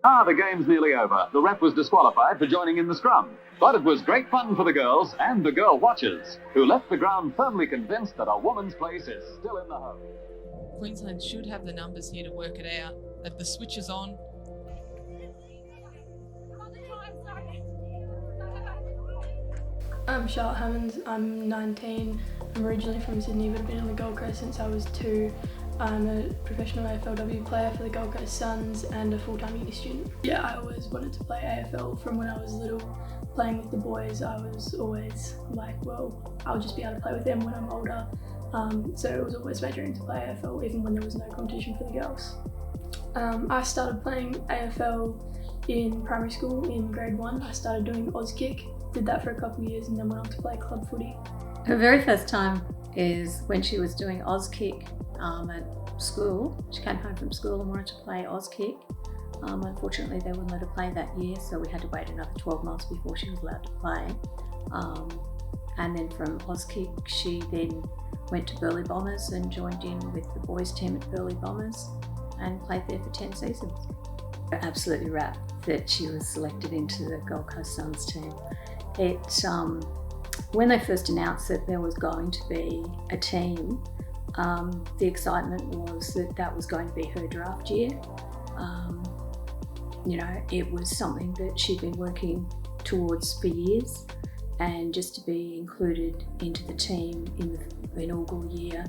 The game's nearly over. The ref was disqualified for joining in the scrum. But it was great fun for the girls and the girl watchers, who left the ground firmly convinced that a woman's place is still in the home. Queensland should have the numbers here to work it out. If the switch is on, I'm Charlotte Hammonds, I'm 19. I'm originally from Sydney but I've been on the Gold Coast since I was 2. I'm a professional AFLW player for the Gold Coast Suns and a full-time uni student. Yeah, I always wanted to play AFL from when I was little. Playing with the boys, I was always like, well, I'll just be able to play with them when I'm older. So it was always my dream to play AFL even when there was no competition for the girls. I started playing AFL in primary school in grade 1. I started doing Auskick, did that for a couple of years and then went on to play club footy. Her very first time is when she was doing Auskick at school. She came home from school and wanted to play Auskick. Unfortunately, they wouldn't let her play that year, so we had to wait another 12 months before she was allowed to play. And then from Auskick, she then went to Burleigh Bombers and joined in with the boys' team at Burleigh Bombers and played there for 10 seasons. Absolutely wrapped that she was selected into the Gold Coast Suns team. When they first announced that there was going to be a team, the excitement was that that was going to be her draft year. It was something that she'd been working towards for years, and just to be included into the team in the inaugural year,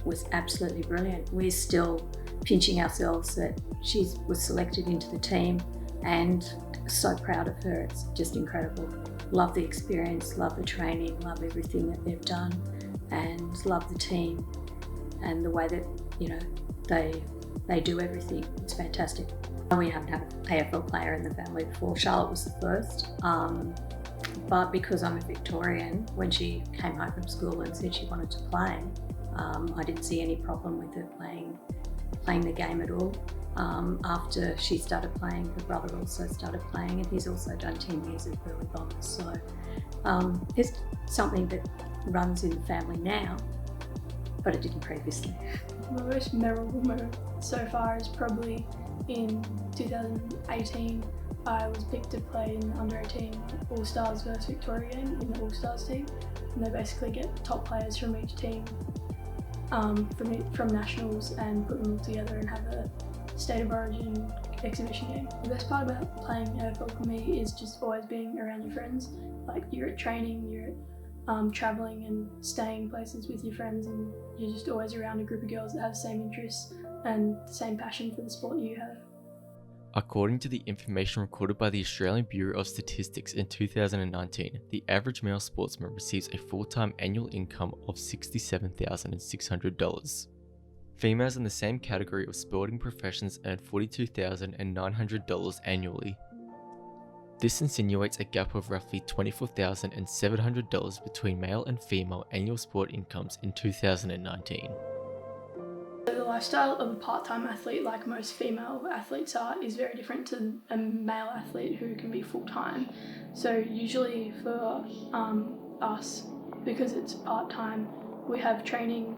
was absolutely brilliant. We're still pinching ourselves that she was selected into the team, and so proud of her. It's just incredible. Love the experience, love the training, love everything that they've done, and love the team and the way that they do everything. It's fantastic. We haven't had an AFL player in the family before. Charlotte was the first, but because I'm a Victorian, when she came home from school and said she wanted to play, I didn't see any problem with her playing the game at all. After she started playing, her brother also started playing, and he's also done 10 years at Burleigh Bombers. So it's something that runs in the family now, but it didn't previously. My most memorable moment so far is probably in 2018. I was picked to play in the under-18 All-Stars versus Victoria game in the All-Stars team, and they basically get the top players from each team from nationals and put them all together and have a State of Origin exhibition game. The best part about playing AFL for me is just always being around your friends. Like, you're at training, you're at travelling and staying places with your friends, and you're just always around a group of girls that have the same interests and the same passion for the sport you have. According to the information recorded by the Australian Bureau of Statistics in 2019, the average male sportsman receives a full-time annual income of $67,600. Females in the same category of sporting professions earn $42,900 annually. This insinuates a gap of roughly $24,700 between male and female annual sport incomes in 2019. The lifestyle of a part-time athlete, like most female athletes are, is very different to a male athlete who can be full-time. So usually for us, because it's part-time, we have training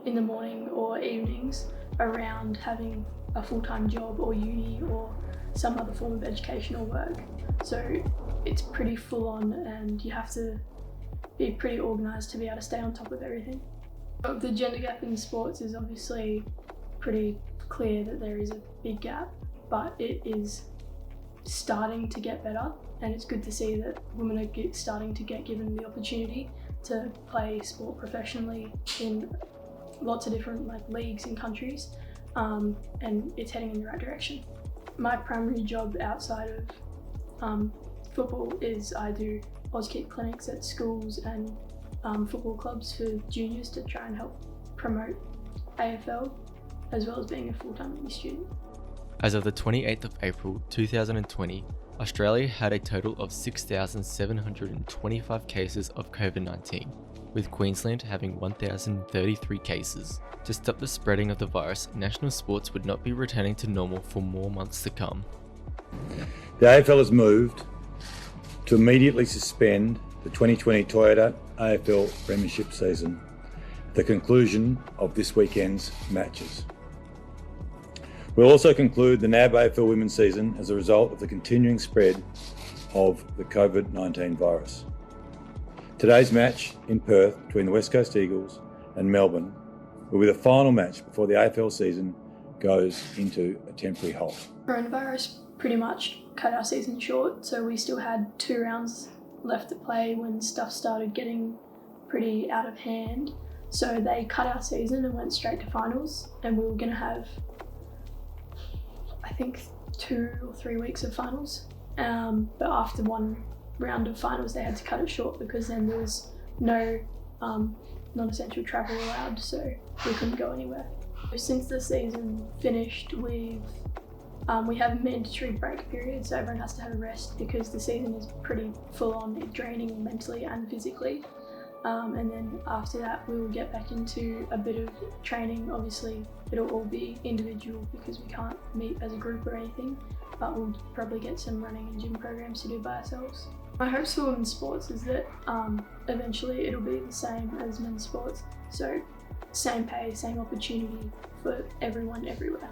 in the morning or evenings around having a full-time job or uni or some other form of education or work. So it's pretty full-on, and you have to be pretty organised to be able to stay on top of everything. The gender gap in sports is obviously pretty clear that there is a big gap, but it is starting to get better, and it's good to see that women are starting to get given the opportunity to play sport professionally in lots of different leagues and countries, and it's heading in the right direction. My primary job outside of football is I do Auskick clinics at schools and football clubs for juniors to try and help promote AFL, as well as being a full-time uni student. As of the 28th of April 2020, Australia had a total of 6,725 cases of COVID-19, with Queensland having 1,033 cases. To stop the spreading of the virus, national sports would not be returning to normal for more months to come. The AFL has moved to immediately suspend the 2020 Toyota AFL Premiership season at the conclusion of this weekend's matches. We'll also conclude the NAB AFL Women's season as a result of the continuing spread of the COVID-19 virus. Today's match in Perth between the West Coast Eagles and Melbourne will be the final match before the AFL season goes into a temporary halt. Coronavirus pretty much cut our season short, so we still had 2 rounds left to play when stuff started getting pretty out of hand. So they cut our season and went straight to finals, and we were going to have, I think, 2 or 3 weeks of finals. But after 1 round of finals, they had to cut it short because then there was no non-essential travel allowed, so we couldn't go anywhere. Since the season finished, we have a mandatory break period, so everyone has to have a rest because the season is pretty full on, draining mentally and physically. And then after that, we will get back into a bit of training. Obviously, it'll all be individual because we can't meet as a group or anything, but we'll probably get some running and gym programs to do by ourselves. My hopes for women's sports is that eventually it'll be the same as men's sports. So same pay, same opportunity for everyone everywhere.